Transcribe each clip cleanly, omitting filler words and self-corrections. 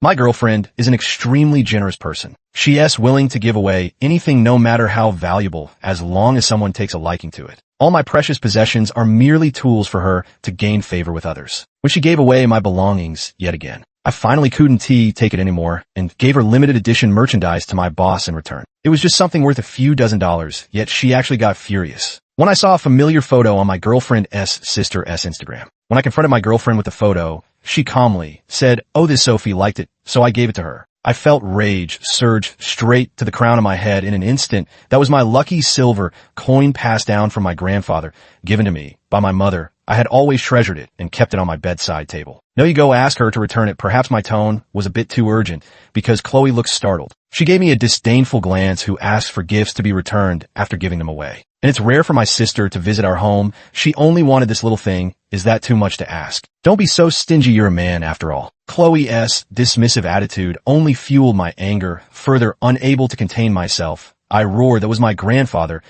My girlfriend is an extremely generous person. She is willing to give away anything no matter how valuable, as long as someone takes a liking to it. All my precious possessions are merely tools for her to gain favor with others. When she gave away my belongings yet again, I finally couldn't take it anymore and gave her limited edition merchandise to my boss in return. It was just something worth a few $dozen, yet she actually got furious when I saw a familiar photo on my girlfriend's sister's Instagram. When I confronted my girlfriend with the photo, she calmly said, "Oh, this Sophie liked it, so I gave it to her." I felt rage surge straight to the crown of my head in an instant. That was my lucky silver coin passed down from my grandfather, given to me by my mother. I had always treasured it and kept it on my bedside table. "No, you go ask her to return it." Perhaps my tone was a bit too urgent because Chloe looked startled. She gave me a disdainful glance who asked for gifts to be returned after giving them away. And it's rare for my sister to visit our home. She only wanted this little thing. Is that too much to ask? Don't be so stingy, you're a man after all. Chloe's dismissive attitude only fueled my anger. Further, unable to contain myself, I roared, "That was my grandfather's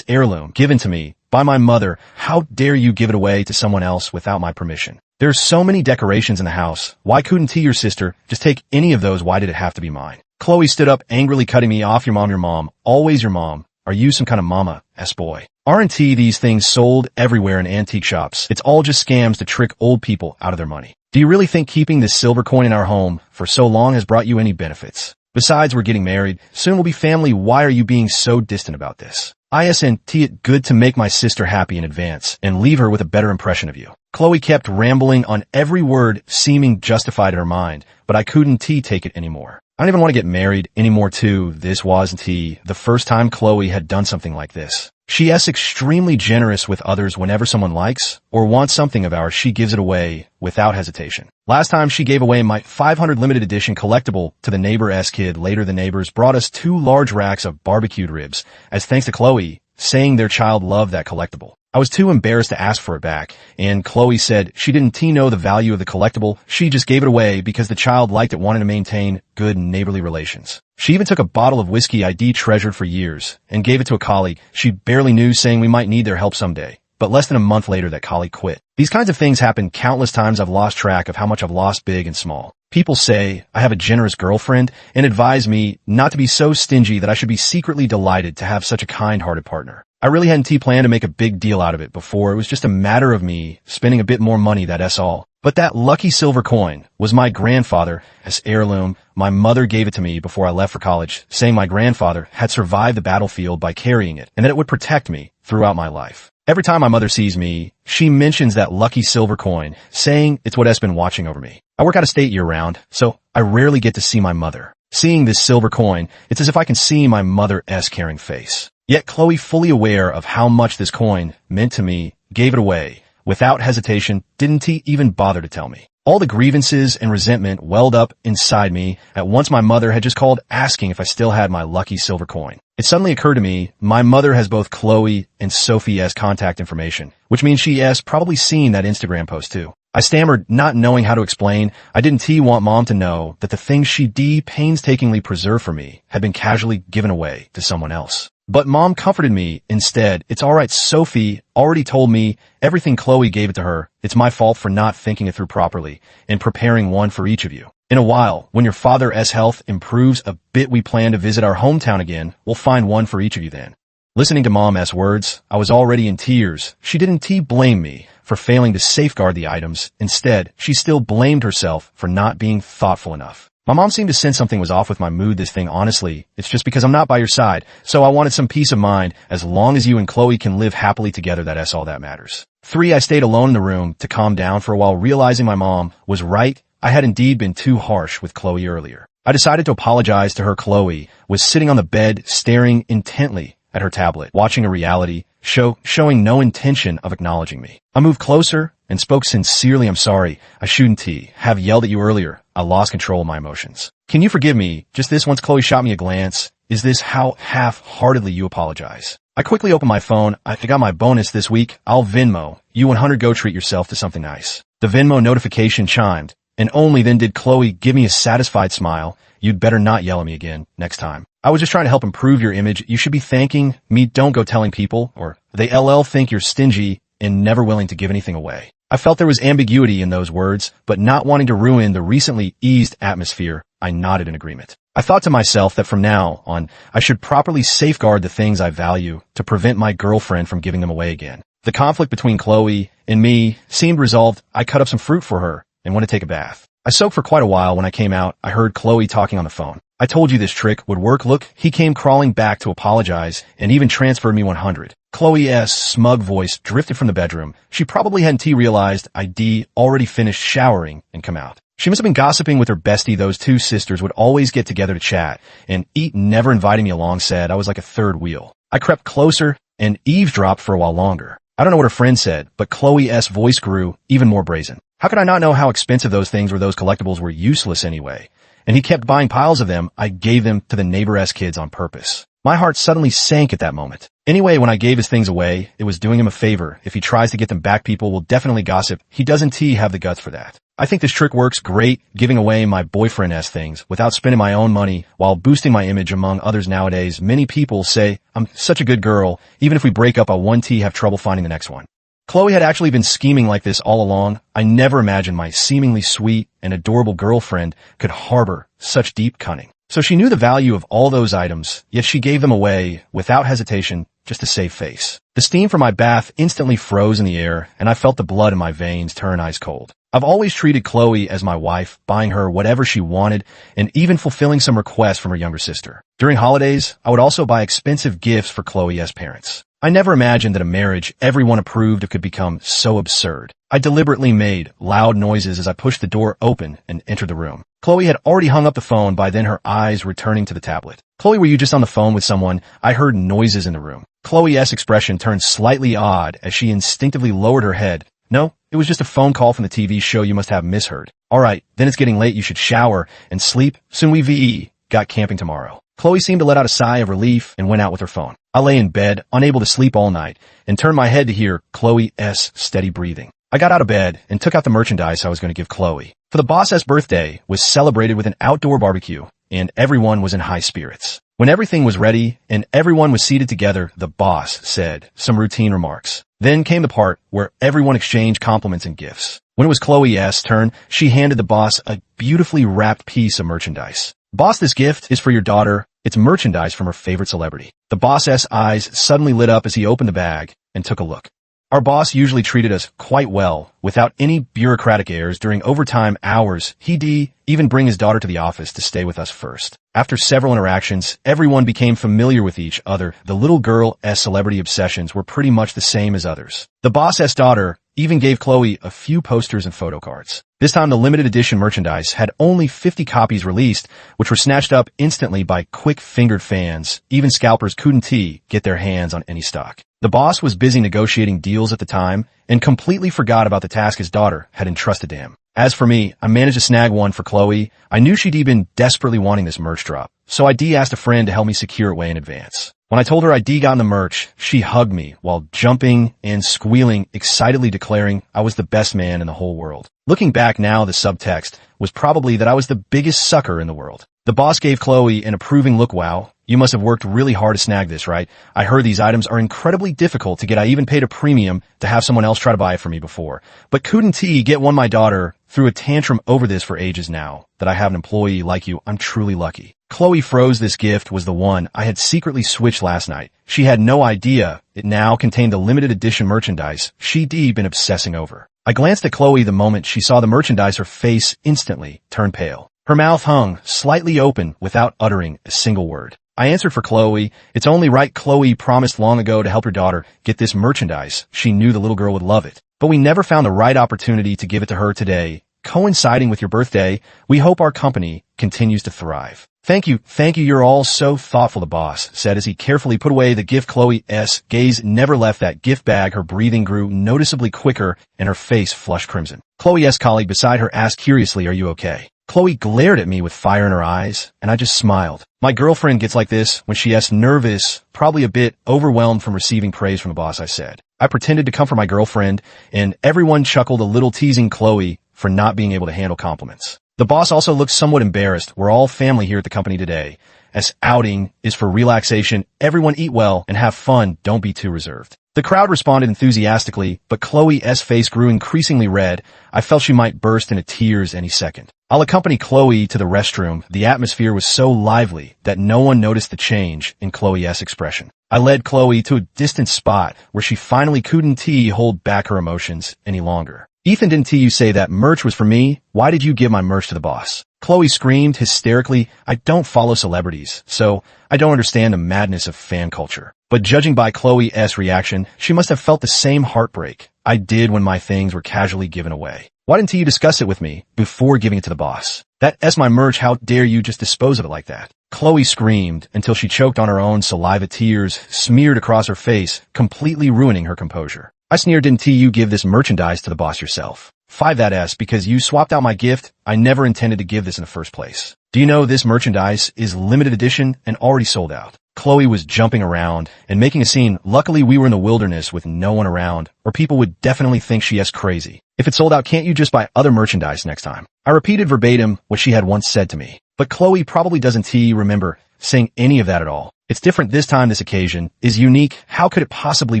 heirloom, given to me by my mother. How dare you give it away to someone else without my permission? There's so many decorations in the house. Why couldn't your sister just take any of those? Why did it have to be mine?" Chloe stood up, angrily cutting me off. Your mom, always your mom. Are you some kind of mama-s boy? Aren't these things sold everywhere in antique shops? It's all just scams to trick old people out of their money. Do you really think keeping this silver coin in our home for so long has brought you any benefits? Besides, we're getting married. Soon we'll be family. Why are you being so distant about this? Isn't it good to make my sister happy in advance and leave her with a better impression of you? Chloe kept rambling on, every word seeming justified in her mind, but I couldn't take it anymore. I don't even want to get married anymore too. This wasn't the first time Chloe had done something like this. She is extremely generous with others. Whenever someone likes or wants something of ours, she gives it away without hesitation. Last time she gave away my 500 limited edition collectible to the neighbor's kid. Later the neighbors brought us 2 large racks of barbecued ribs as thanks to Chloe, saying their child loved that collectible. I was too embarrassed to ask for it back, and Chloe said she didn't know the value of the collectible. She just gave it away because the child liked it, wanted to maintain good neighborly relations. She even took a bottle of whiskey I'd treasured for years and gave it to a colleague she barely knew, saying we might need their help someday. But less than a month later, that colleague quit. These kinds of things happen countless times. I've lost track of how much I've lost, big and small. People say I have a generous girlfriend and advise me not to be so stingy, that I should be secretly delighted to have such a kind-hearted partner. I really hadn't planned to make a big deal out of it before. It was just a matter of me spending a bit more money, that's all. But that lucky silver coin was my grandfather's heirloom. My mother gave it to me before I left for college, saying my grandfather had survived the battlefield by carrying it and that it would protect me throughout my life. Every time my mother sees me, she mentions that lucky silver coin, saying it's what has been watching over me. I work out of state year-round, so I rarely get to see my mother. Seeing this silver coin, it's as if I can see my mother's caring face. Yet Chloe, fully aware of how much this coin meant to me, gave it away without hesitation, didn't even bother to tell me. All the grievances and resentment welled up inside me at once. My mother had just called asking if I still had my lucky silver coin. It suddenly occurred to me, my mother has both Chloe and Sophie's contact information, which means she has probably seen that Instagram post too. I stammered, not knowing how to explain. I didn't want Mom to know that the things she painstakingly preserved for me had been casually given away to someone else. But Mom comforted me instead. "It's all right. Sophie already told me everything. Chloe gave it to her. It's my fault for not thinking it through properly and preparing one for each of you. In a while, when your father's health improves a bit, we plan to visit our hometown again. We'll find one for each of you then." Listening to Mom's words, I was already in tears. She didn't blame me for failing to safeguard the items. Instead, she still blamed herself for not being thoughtful enough. My mom seemed to sense something was off with my mood. "This thing, honestly, it's just because I'm not by your side. So I wanted some peace of mind. As long as you and Chloe can live happily together, that's all that matters." 3. I stayed alone in the room to calm down for a while, realizing my mom was right. I had indeed been too harsh with Chloe earlier. I decided to apologize to her. Chloe was sitting on the bed, staring intently at her tablet, watching a reality show, showing no intention of acknowledging me. I moved closer and spoke sincerely. "I'm sorry. I shouldn't have yelled at you earlier. I lost control of my emotions. Can you forgive me just this once?" Chloe shot me a glance. "Is this how half-heartedly you apologize?" I quickly opened my phone. "I got my bonus this week. I'll Venmo you 100. Go treat yourself to something nice." The Venmo notification chimed, and only then did Chloe give me a satisfied smile. "You'd better not yell at me again next time. I was just trying to help improve your image. You should be thanking me. Don't go telling people, or they think you're stingy and never willing to give anything away." I felt there was ambiguity in those words, but not wanting to ruin the recently eased atmosphere, I nodded in agreement. I thought to myself that from now on, I should properly safeguard the things I value to prevent my girlfriend from giving them away again. The conflict between Chloe and me seemed resolved. I cut up some fruit for her and went to take a bath. I soaked for quite a while. When I came out, I heard Chloe talking on the phone. I told you this trick would work. Look, he came crawling back to apologize and even transferred me 100. Chloe's smug voice drifted from the bedroom. She probably hadn't realized I'd already finished showering and come out. She must have been gossiping with her bestie. Those two sisters would always get together to chat, and eat, never inviting me along, said I was like a third wheel. I crept closer and eavesdropped for a while longer. I don't know what her friend said, but Chloe's voice grew even more brazen. How could I not know how expensive those things were? Those collectibles were useless anyway. And he kept buying piles of them. I gave them to the neighbor's kids on purpose. My heart suddenly sank at that moment. Anyway, when I gave his things away, it was doing him a favor. If he tries to get them back, people will definitely gossip. He doesn't have the guts for that. I think this trick works great, giving away my boyfriend's things without spending my own money while boosting my image among others nowadays. Many people say I'm such a good girl. Even if we break up, I have trouble finding the next one. Chloe had actually been scheming like this all along. I never imagined my seemingly sweet and adorable girlfriend could harbor such deep cunning. So she knew the value of all those items, yet she gave them away without hesitation, just to save face. The steam from my bath instantly froze in the air, and I felt the blood in my veins turn ice cold. I've always treated Chloe as my wife, buying her whatever she wanted, and even fulfilling some requests from her younger sister. During holidays, I would also buy expensive gifts for Chloe's parents. I never imagined that a marriage everyone approved of could become so absurd. I deliberately made loud noises as I pushed the door open and entered the room. Chloe had already hung up the phone, by then her eyes returning to the tablet. Chloe, were you just on the phone with someone? I heard noises in the room. Chloe's expression turned slightly odd as she instinctively lowered her head. No, it was just a phone call from the TV show. You must have misheard. All right, then it's getting late. You should shower and sleep. Soon we got camping tomorrow. Chloe seemed to let out a sigh of relief and went out with her phone. I lay in bed, unable to sleep all night, and turned my head to hear Chloe's steady breathing. I got out of bed and took out the merchandise I was going to give Chloe. For the boss's birthday was celebrated with an outdoor barbecue, and everyone was in high spirits. When everything was ready and everyone was seated together, the boss said some routine remarks. Then came the part where everyone exchanged compliments and gifts. When it was Chloe's turn, she handed the boss a beautifully wrapped piece of merchandise. Boss, this gift is for your daughter. It's merchandise from her favorite celebrity. The boss's eyes suddenly lit up as he opened the bag and took a look. Our boss usually treated us quite well, without any bureaucratic airs. During overtime hours, he'd even bring his daughter to the office to stay with us first. After several interactions, everyone became familiar with each other. The little girl's celebrity obsessions were pretty much the same as others. The boss's daughter even gave Chloe a few posters and photo cards. This time the limited edition merchandise had only 50 copies released, which were snatched up instantly by quick-fingered fans. Even scalpers couldn't get their hands on any stock. The boss was busy negotiating deals at the time and completely forgot about the task his daughter had entrusted to him. As for me, I managed to snag one for Chloe. I knew she'd been desperately wanting this merch drop, so I asked a friend to help me secure it way in advance. When I told her I'd gotten the merch, she hugged me while jumping and squealing, excitedly declaring I was the best man in the whole world. Looking back now, the subtext was probably that I was the biggest sucker in the world. The boss gave Chloe an approving look. Wow, you must have worked really hard to snag this, right? I heard these items are incredibly difficult to get. I even paid a premium to have someone else try to buy it for me before. But couldn't get one? My daughter threw a tantrum over this for ages now. That I have an employee like you, I'm truly lucky. Chloe froze. This gift was the one I had secretly switched last night. She had no idea it now contained the limited edition merchandise she'd been obsessing over. I glanced at Chloe the moment she saw the merchandise. Her face instantly turned pale. Her mouth hung slightly open without uttering a single word. I answered for Chloe. It's only right. Chloe promised long ago to help her daughter get this merchandise. She knew the little girl would love it. But we never found the right opportunity to give it to her today. Coinciding with your birthday, we hope our company continues to thrive. Thank you, you're all so thoughtful, the boss said as he carefully put away the gift. Chloe's gaze never left that gift bag. Her breathing grew noticeably quicker and her face flushed crimson. Chloe's colleague beside her asked curiously, are you okay? Chloe glared at me with fire in her eyes, and I just smiled. My girlfriend gets like this when she's nervous, probably a bit overwhelmed from receiving praise from the boss, I said. I pretended to comfort my girlfriend, and everyone chuckled a little, teasing Chloe for not being able to handle compliments. The boss also looked somewhat embarrassed. We're all family here at the company today. As outing is for relaxation, everyone eat well and have fun. Don't be too reserved. The crowd responded enthusiastically, but Chloe's face grew increasingly red. I felt she might burst into tears any second. I'll accompany Chloe to the restroom. The atmosphere was so lively that no one noticed the change in Chloe's expression. I led Chloe to a distant spot where she finally couldn't hold back her emotions any longer. Ethan, didn't you say that merch was for me? Why did you give my merch to the boss? Chloe screamed hysterically. I don't follow celebrities, so I don't understand the madness of fan culture. But judging by Chloe's reaction, she must have felt the same heartbreak I did when my things were casually given away. Why didn't you discuss it with me before giving it to the boss? That's my merch. How dare you just dispose of it like that? Chloe screamed until she choked on her own saliva. Tears smeared across her face, completely ruining her composure. I sneered. Didn't you give this merchandise to the boss yourself? 5 because you swapped out my gift. I never intended to give this in the first place. Do you know this merchandise is limited edition and already sold out? Chloe was jumping around and making a scene. Luckily, we were in the wilderness with no one around, or people would definitely think she is crazy. If it's sold out, can't you just buy other merchandise next time? I repeated verbatim what she had once said to me. But Chloe probably doesn't remember saying any of that at all. It's different this time. This occasion is unique. How could it possibly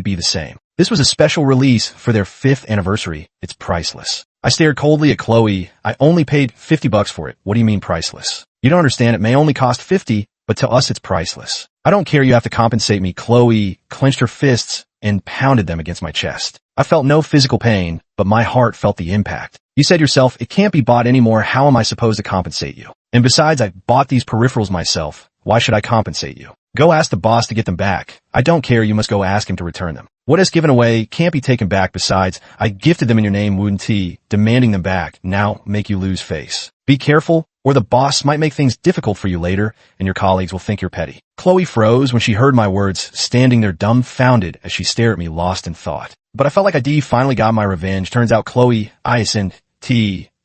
be the same? This was a special release for their 5th anniversary. It's priceless. I stared coldly at Chloe. I only paid $50 for it. What do you mean priceless? You don't understand. It may only cost $50, but to us it's priceless. I don't care. You have to compensate me. Chloe clenched her fists and pounded them against my chest. I felt no physical pain, but my heart felt the impact. You said yourself, it can't be bought anymore. How am I supposed to compensate you? And besides, I bought these peripherals myself. Why should I compensate you? Go ask the boss to get them back. I don't care. You must go ask him to return them. What is given away can't be taken back. Besides, I gifted them in your name. Wouldn't demanding them back now make you lose face? Be careful, or the boss might make things difficult for you later, and your colleagues will think you're petty. Chloe froze when she heard my words, standing there dumbfounded as she stared at me, lost in thought. But I felt like I finally got my revenge. Turns out Chloe isn't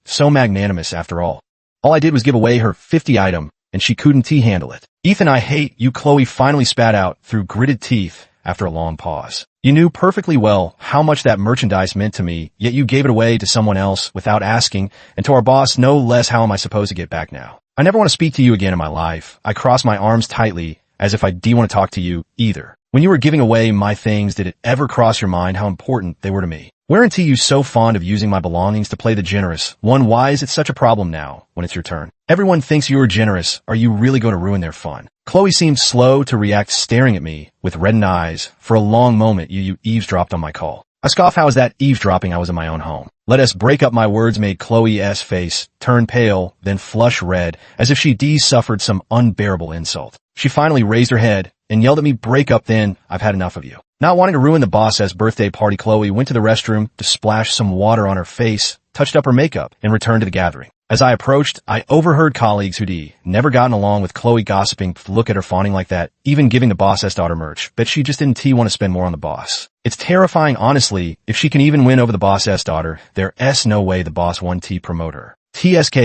so magnanimous after all. All I did was give away her 50 item, and she couldn't handle it. Ethan, I hate you. Chloe finally spat out through gritted teeth after a long pause. You knew perfectly well how much that merchandise meant to me, yet you gave it away to someone else without asking, and to our boss no less. How am I supposed to get back now? I never want to speak to you again in my life. I crossed my arms tightly as if I didn't want to talk to you either. When you were giving away my things, did it ever cross your mind how important they were to me? Weren't you so fond of using my belongings to play the generous one? Why is it such a problem now when it's your turn? Everyone thinks you are generous. Are you really going to ruin their fun? Chloe seemed slow to react, staring at me with reddened eyes. For a long moment, you eavesdropped on my call. I scoffed. How is that eavesdropping? I was in my own home. Let us break up. My words made Chloe's face turn pale, then flush red, as if she suffered some unbearable insult. She finally raised her head and yelled at me, break up then. I've had enough of you. Not wanting to ruin the boss's birthday party, Chloe went to the restroom to splash some water on her face, touched up her makeup, and returned to the gathering. As I approached, I overheard colleagues who'd never gotten along with Chloe gossiping. Look at her fawning like that, even giving the boss's daughter merch. Bet she just didn't want to spend more on the boss. It's terrifying, honestly. If she can even win over the boss's daughter, there's no way the boss won't promote her. TSK.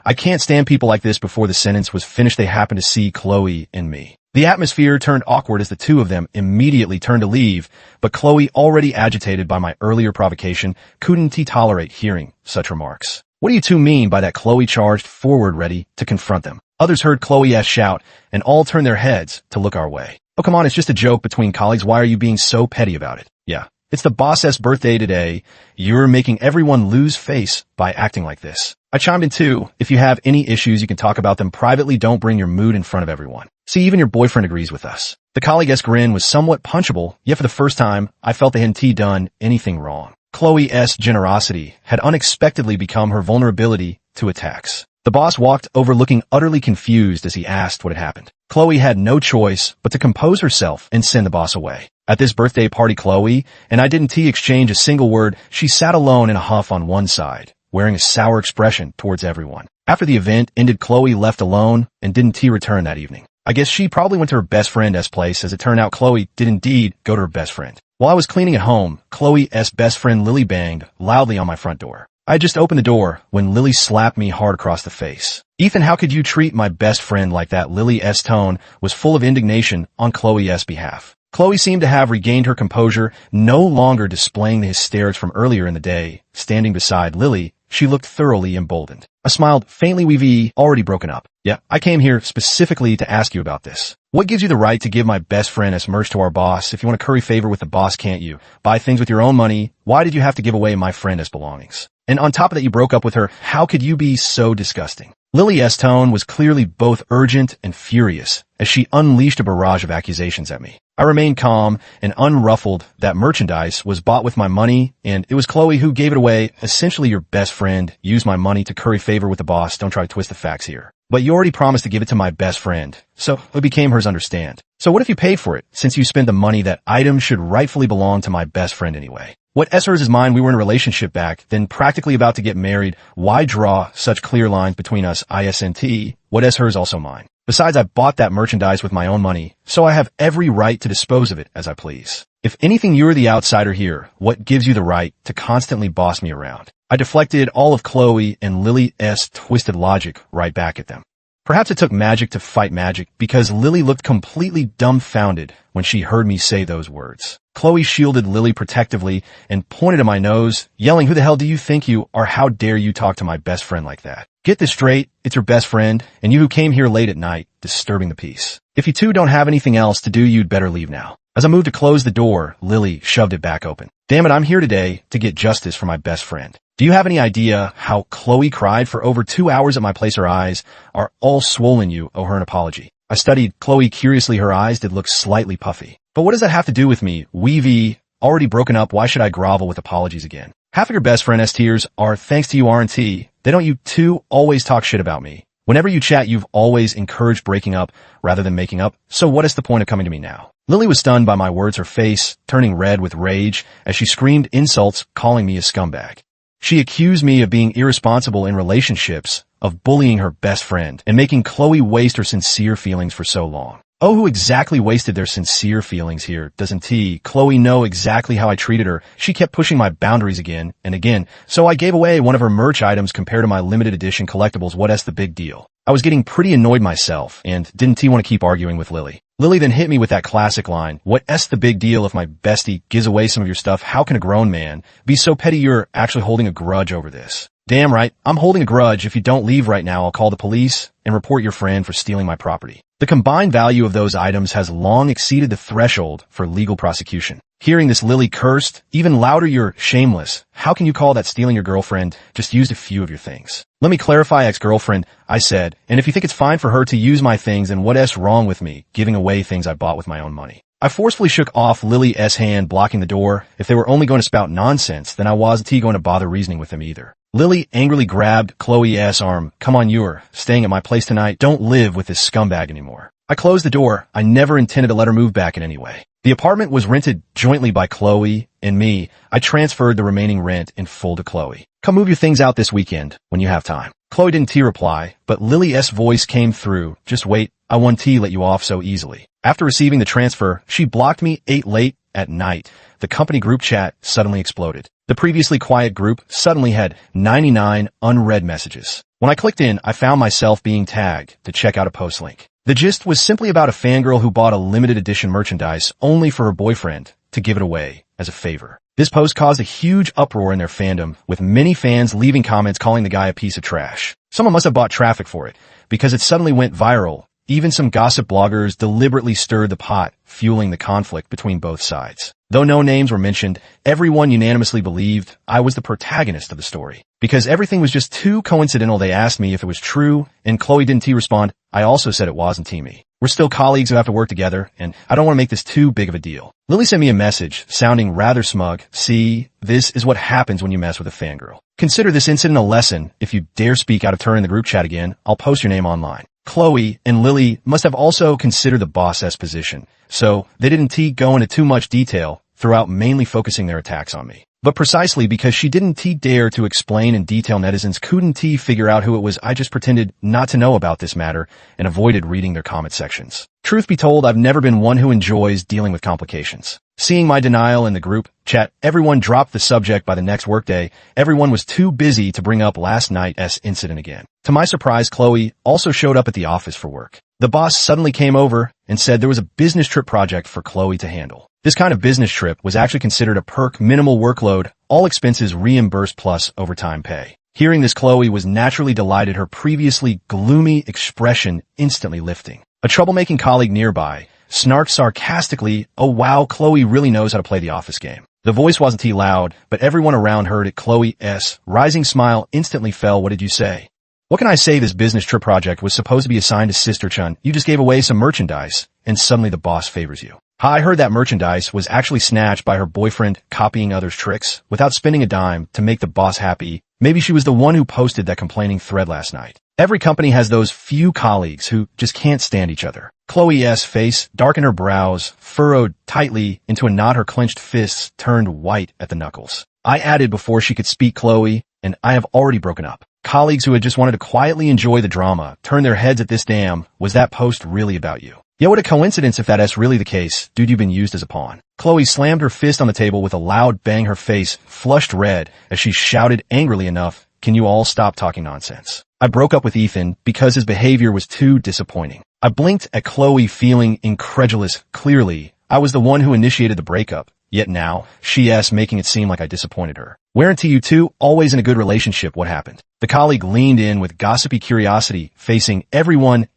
I can't stand people like this. Before the sentence was finished, they happened to see Chloe and me. The atmosphere turned awkward as the two of them immediately turned to leave, but Chloe, already agitated by my earlier provocation, couldn't tolerate hearing such remarks. What do you two mean by that? Chloe charged forward, ready to confront them. Others heard Chloe's shout, and all turned their heads to look our way. Oh, come on, it's just a joke between colleagues. Why are you being so petty about it? Yeah, it's the boss's birthday today. You're making everyone lose face by acting like this. I chimed in too. If you have any issues, you can talk about them privately. Don't bring your mood in front of everyone. See, even your boyfriend agrees with us. The colleague's grin was somewhat punchable, yet for the first time, I felt they hadn't done anything wrong. Chloe's generosity had unexpectedly become her vulnerability to attacks. The boss walked over looking utterly confused as he asked what had happened. Chloe had no choice but to compose herself and send the boss away. At this birthday party, Chloe and I didn't exchange a single word. She sat alone in a huff on one side, wearing a sour expression towards everyone. After the event ended, Chloe left alone and didn't return that evening. I guess she probably went to her best friend's place. As it turned out, Chloe did indeed go to her best friend. While I was cleaning at home, Chloe's best friend Lily banged loudly on my front door. I had just opened the door when Lily slapped me hard across the face. Ethan, how could you treat my best friend like that? Lily's tone was full of indignation on Chloe's behalf. Chloe seemed to have regained her composure, no longer displaying the hysterics from earlier in the day. Standing beside Lily, she looked thoroughly emboldened. I smiled faintly. We've already broken up. Yeah, I came here specifically to ask you about this. What gives you the right to give my best friend as merch to our boss? If you want to curry favor with the boss, can't you? Buy things with your own money. Why did you have to give away my friend as belongings? And on top of that, you broke up with her. How could you be so disgusting? Lily's tone was clearly both urgent and furious as she unleashed a barrage of accusations at me. I remained calm and unruffled. That merchandise was bought with my money, and it was Chloe who gave it away. Essentially, your best friend used my money to curry favor with the boss. Don't try to twist the facts here. But you already promised to give it to my best friend, so it became hers, understand. So what if you paid for it, since you spent the money? That item should rightfully belong to my best friend anyway. What hers is mine. We were in a relationship back then, practically about to get married. Why draw such clear lines between us? ISNT. What hers also mine. Besides, I bought that merchandise with my own money, so I have every right to dispose of it as I please. If anything, you're the outsider here. What gives you the right to constantly boss me around? I deflected all of Chloe and Lily's twisted logic right back at them. Perhaps it took magic to fight magic, because Lily looked completely dumbfounded when she heard me say those words. Chloe shielded Lily protectively and pointed at my nose, yelling, "Who the hell do you think you are? How dare you talk to my best friend like that? Get this straight, it's your best friend, and you who came here late at night, disturbing the peace. If you two don't have anything else to do, you'd better leave now." As I moved to close the door, Lily shoved it back open. "Damn it, I'm here today to get justice for my best friend. Do you have any idea how Chloe cried for over 2 hours at my place? Her eyes are all swollen. You owe her an apology." I studied Chloe curiously. Her eyes did look slightly puffy. "But what does that have to do with me? We've already broken up. Why should I grovel with apologies again? Half of your best friend's tears are thanks to you, aren't they? Don't you two always talk shit about me? Whenever you chat, you've always encouraged breaking up rather than making up. So what is the point of coming to me now?" Lily was stunned by my words, her face turning red with rage as she screamed insults, calling me a scumbag. She accused me of being irresponsible in relationships, of bullying her best friend, and making Chloe waste her sincere feelings for so long. Oh, who exactly wasted their sincere feelings here? Doesn't Chloe know exactly how I treated her? She kept pushing my boundaries again and again, so I gave away one of her merch items compared to my limited edition collectibles. What's the big deal? I was getting pretty annoyed myself, and didn't want to keep arguing with Lily. Lily then hit me with that classic line, "What's the big deal if my bestie gives away some of your stuff? How can a grown man be so petty? You're actually holding a grudge over this." "Damn right, I'm holding a grudge. If you don't leave right now, I'll call the police and report your friend for stealing my property." The combined value of those items has long exceeded the threshold for legal prosecution. Hearing this, Lily cursed even louder. "You're shameless. How can you call that stealing? Your girlfriend just used a few of your things." "Let me clarify, ex-girlfriend," I said, "and if you think it's fine for her to use my things, then what's wrong with me giving away things I bought with my own money?" I forcefully shook off Lily's hand, blocking the door. If they were only going to spout nonsense, then I wasn't going to bother reasoning with them either. Lily angrily grabbed Chloe's arm. "Come on, you're staying at my place tonight. Don't live with this scumbag anymore." I closed the door. I never intended to let her move back in any way. The apartment was rented jointly by Chloe and me. I transferred the remaining rent in full to Chloe. "Come move your things out this weekend when you have time." Chloe didn't reply, but Lily's voice came through. "Just wait. I won't let you off so easily." After receiving the transfer, she blocked me late at night. The company group chat suddenly exploded. The previously quiet group suddenly had 99 unread messages. When I clicked in, I found myself being tagged to check out a post link. The gist was simply about a fangirl who bought a limited edition merchandise only for her boyfriend to give it away as a favor. This post caused a huge uproar in their fandom, with many fans leaving comments calling the guy a piece of trash. Someone must have bought traffic for it, because it suddenly went viral. Even some gossip bloggers deliberately stirred the pot, fueling the conflict between both sides. Though no names were mentioned, everyone unanimously believed I was the protagonist of the story. Because everything was just too coincidental, they asked me if it was true, and Chloe didn't respond. I also said it wasn't me. We're still colleagues who have to work together, and I don't want to make this too big of a deal. Lily sent me a message, sounding rather smug. "See, this is what happens when you mess with a fangirl. Consider this incident a lesson. If you dare speak out of turn in the group chat again, I'll post your name online." Chloe and Lily must have also considered the boss's position, so they didn't go into too much detail throughout, mainly focusing their attacks on me. But precisely because she didn't dare to explain in detail, netizens couldn't figure out who it was. I just pretended not to know about this matter and avoided reading their comment sections. Truth be told, I've never been one who enjoys dealing with complications. Seeing my denial in the group chat, everyone dropped the subject by the next workday. Everyone was too busy to bring up last night's incident again. To my surprise, Chloe also showed up at the office for work. The boss suddenly came over and said there was a business trip project for Chloe to handle. This kind of business trip was actually considered a perk, minimal workload, all expenses reimbursed plus overtime pay. Hearing this, Chloe was naturally delighted, her previously gloomy expression instantly lifting. A troublemaking colleague nearby snarked sarcastically, "Oh wow, Chloe really knows how to play the office game." The voice wasn't too loud, but everyone around heard it. Chloe's rising smile instantly fell. "What did you say?" "What can I say? This business trip project was supposed to be assigned to Sister Chun. You just gave away some merchandise, and suddenly the boss favors you." "I heard that merchandise was actually snatched by her boyfriend copying others' tricks without spending a dime to make the boss happy. Maybe she was the one who posted that complaining thread last night." Every company has those few colleagues who just can't stand each other. Chloe's face darkened, her brows furrowed tightly into a knot, her clenched fists turned white at the knuckles. I added before she could speak, "Chloe and I have already broken up." Colleagues who had just wanted to quietly enjoy the drama turned their heads at this. "Damn, was that post really about you?" "Yeah, what a coincidence if that's really the case. Dude, you've been used as a pawn." Chloe slammed her fist on the table with a loud bang, her face flushed red as she shouted angrily, "Enough. Can you all stop talking nonsense? I broke up with Ethan because his behavior was too disappointing." I blinked at Chloe, feeling incredulous. Clearly, I was the one who initiated the breakup. Yet now, she's making it seem like I disappointed her. "Weren't you two always in a good relationship? What happened?" The colleague leaned in with gossipy curiosity, facing everyone's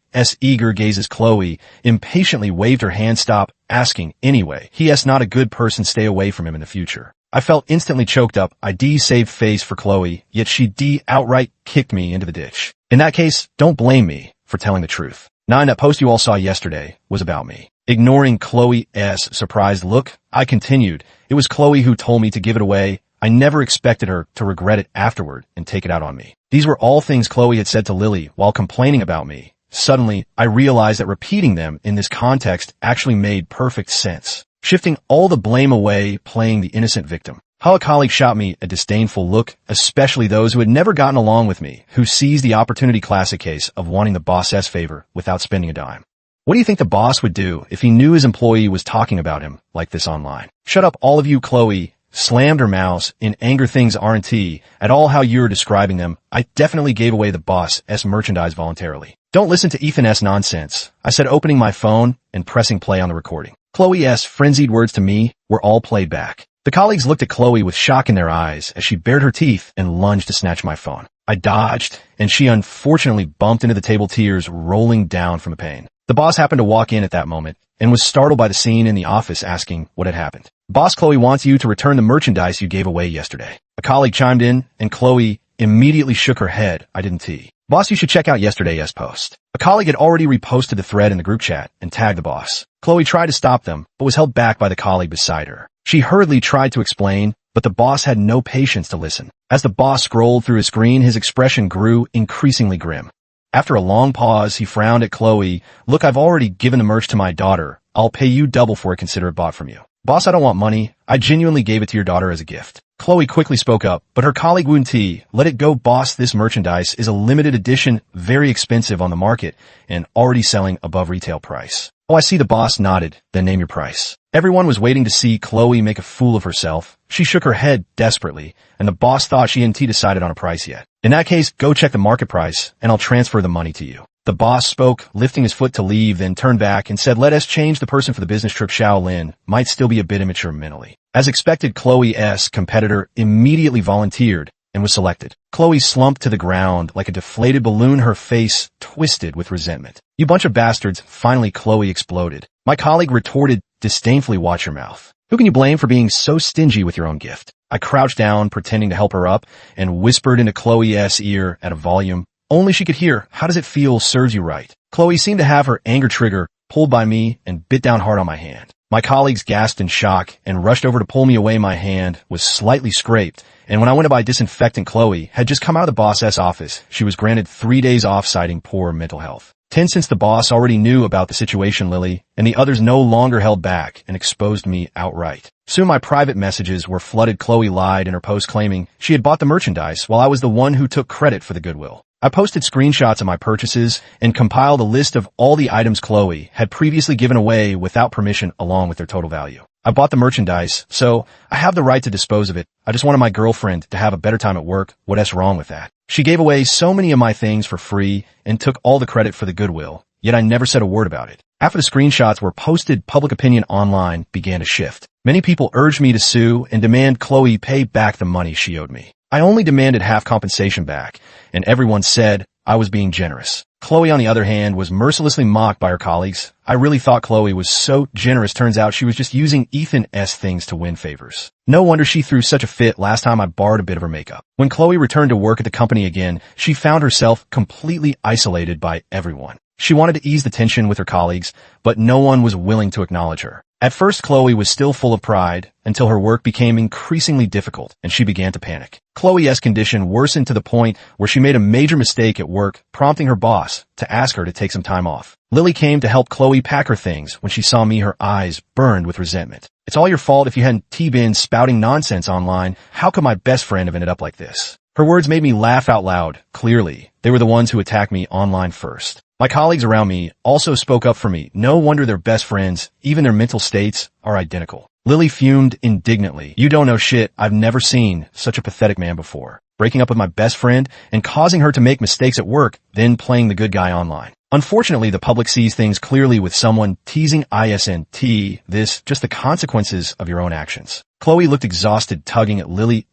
eager gazes. Chloe impatiently waved her hand. "Stop asking anyway. He's not a good person. Stay away from him in the future." I felt instantly choked up. I saved face for Chloe, yet she outright kicked me into the ditch. "In that case, don't blame me for telling the truth. 9, that post you all saw yesterday was about me." Ignoring Chloe's surprised look, I continued, "It was Chloe who told me to give it away. I never expected her to regret it afterward and take it out on me." These were all things Chloe had said to Lily while complaining about me. Suddenly, I realized that repeating them in this context actually made perfect sense. Shifting all the blame away, playing the innocent victim. How a colleague shot me a disdainful look, especially those who had never gotten along with me, who seized the opportunity. Classic case of wanting the boss's favor without spending a dime. What do you think the boss would do if he knew his employee was talking about him like this online? "Shut up, all of you." Chloe slammed her mouse in anger. "Things aren't at all how you're describing them. I definitely gave away the boss's merchandise voluntarily." "Don't listen to Ethan's nonsense," I said, opening my phone and pressing play on the recording. Chloe's frenzied words to me were all played back. The colleagues looked at Chloe with shock in their eyes as she bared her teeth and lunged to snatch my phone. I dodged, and she unfortunately bumped into the table, tears rolling down from the pain. The boss happened to walk in at that moment and was startled by the scene in the office, asking what had happened. "Boss, Chloe wants you to return the merchandise you gave away yesterday." A colleague chimed in, and Chloe immediately shook her head. "I didn't tea. Boss, you should check out yesterday's post." A colleague had already reposted the thread in the group chat and tagged the boss. Chloe tried to stop them, but was held back by the colleague beside her. She hurriedly tried to explain, but the boss had no patience to listen. As the boss scrolled through his screen, his expression grew increasingly grim. After a long pause, he frowned at Chloe. "Look, I've already given the merch to my daughter. I'll pay you double for it. Consider it bought from you." "Boss, I don't want money. I genuinely gave it to your daughter as a gift." Chloe quickly spoke up, but her colleague wouldn't. "Let it go, boss. This merchandise is a limited edition, very expensive on the market, and already selling above retail price." "Oh, I see." The boss nodded. "Then name your price." Everyone was waiting to see Chloe make a fool of herself. She shook her head desperately, and the boss thought she hadn't decided on a price yet. "In that case, go check the market price, and I'll transfer the money to you." The boss spoke, lifting his foot to leave, then turned back and said, "Let us change the person for the business trip. Shaolin might still be a bit immature mentally." As expected, Chloe's competitor immediately volunteered and was selected. Chloe slumped to the ground like a deflated balloon, her face twisted with resentment. "You bunch of bastards." Finally, Chloe exploded. My colleague retorted disdainfully, "Watch your mouth. Who can you blame for being so stingy with your own gift?" I crouched down, pretending to help her up, and whispered into Chloe's ear at a volume only she could hear, "How does it feel? Serves you right." Chloe seemed to have her anger trigger pulled by me and bit down hard on my hand. My colleagues gasped in shock and rushed over to pull me away. My hand was slightly scraped, and when I went to buy disinfectant, Chloe had just come out of the boss's office. She was granted 3 days off, citing poor mental health. Since the boss already knew about the situation, Lily and the others no longer held back and exposed me outright. Soon my private messages were flooded. Chloe lied in her post, claiming she had bought the merchandise while I was the one who took credit for the goodwill. I posted screenshots of my purchases and compiled a list of all the items Chloe had previously given away without permission, along with their total value. I bought the merchandise, so I have the right to dispose of it. I just wanted my girlfriend to have a better time at work. What's wrong with that? She gave away so many of my things for free and took all the credit for the goodwill, yet I never said a word about it. After the screenshots were posted, public opinion online began to shift. Many people urged me to sue and demand Chloe pay back the money she owed me. I only demanded half compensation back, and everyone said I was being generous. Chloe, on the other hand, was mercilessly mocked by her colleagues. I really thought Chloe was so generous. Turns out she was just using Ethan's things to win favors. No wonder she threw such a fit last time I borrowed a bit of her makeup. When Chloe returned to work at the company again, she found herself completely isolated by everyone. She wanted to ease the tension with her colleagues, but no one was willing to acknowledge her. At first, Chloe was still full of pride until her work became increasingly difficult and she began to panic. Chloe's condition worsened to the point where she made a major mistake at work, prompting her boss to ask her to take some time off. Lily came to help Chloe pack her things. When she saw me, her eyes burned with resentment. It's all your fault if you hadn't been spouting nonsense online. How could my best friend have ended up like this? Her words made me laugh out loud. Clearly, they were the ones who attacked me online first. My colleagues around me also spoke up for me. No wonder they're best friends. Even their mental states are identical. Lily fumed indignantly. You don't know shit. I've never seen such a pathetic man before. Breaking up with my best friend and causing her to make mistakes at work, then playing the good guy online. Unfortunately, the public sees things clearly with someone teasing ISNT. This just the consequences of your own actions. Chloe looked exhausted, tugging at Lily's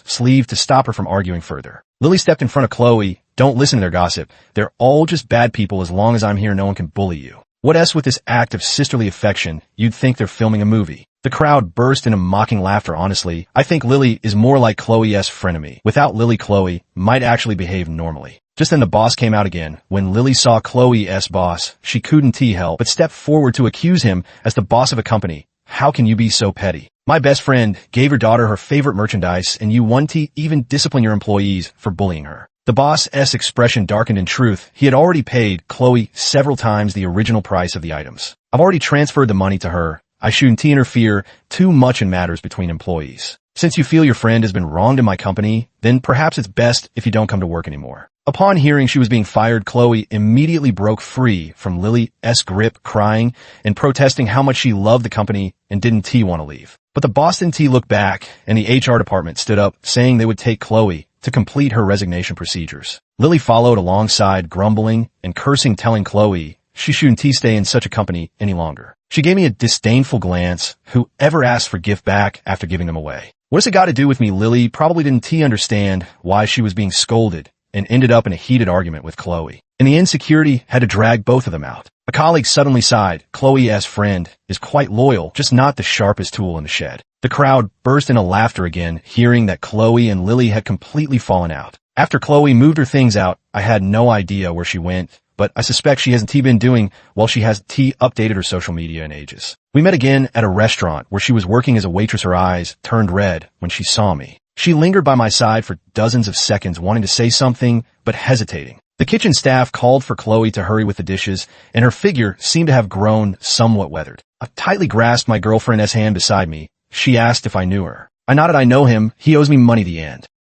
sleeve to stop her from arguing further. Lily stepped in front of Chloe. Don't listen to their gossip. They're all just bad people. As long as I'm here, no one can bully you. What else with this act of sisterly affection? You'd think they're filming a movie. The crowd burst into mocking laughter. Honestly, I think Lily is more like Chloe's frenemy. Without Lily, Chloe might actually behave normally. Just then the boss came out again. When Lily saw Chloe's boss, she couldn't help but step forward to accuse him as the boss of a company. How can you be so petty? My best friend gave her daughter her favorite merchandise, and you want to even discipline your employees for bullying her. The boss's expression darkened. In truth, he had already paid Chloe several times the original price of the items. I've already transferred the money to her. I shouldn't interfere too much in matters between employees. Since you feel your friend has been wronged in my company, then perhaps it's best if you don't come to work anymore. Upon hearing she was being fired, Chloe immediately broke free from Lily's grip, crying and protesting how much she loved the company and didn't want to leave. But the boss didn't look back, and the HR department stood up, saying they would take Chloe to complete her resignation procedures. Lily followed alongside, grumbling and cursing, telling Chloe she shouldn't stay in such a company any longer. She gave me a disdainful glance. Whoever asked for gift back after giving them away? What's it got to do with me? Lily probably didn't understand why she was being scolded and ended up in a heated argument with Chloe. And the insecurity had to drag both of them out. A colleague suddenly sighed. Chloe's friend is quite loyal, just not the sharpest tool in the shed. The crowd burst into laughter again, hearing that Chloe and Lily had completely fallen out. After Chloe moved her things out, I had no idea where she went, but I suspect she hasn't been doing while she hasn't updated her social media in ages. We met again at a restaurant where she was working as a waitress. Her eyes turned red when she saw me. She lingered by my side for dozens of seconds, wanting to say something, but hesitating. The kitchen staff called for Chloe to hurry with the dishes, and her figure seemed to have grown somewhat weathered. I tightly grasped my girlfriend's hand beside me. She asked if I knew her. I nodded. I know him. He owes me money. The end.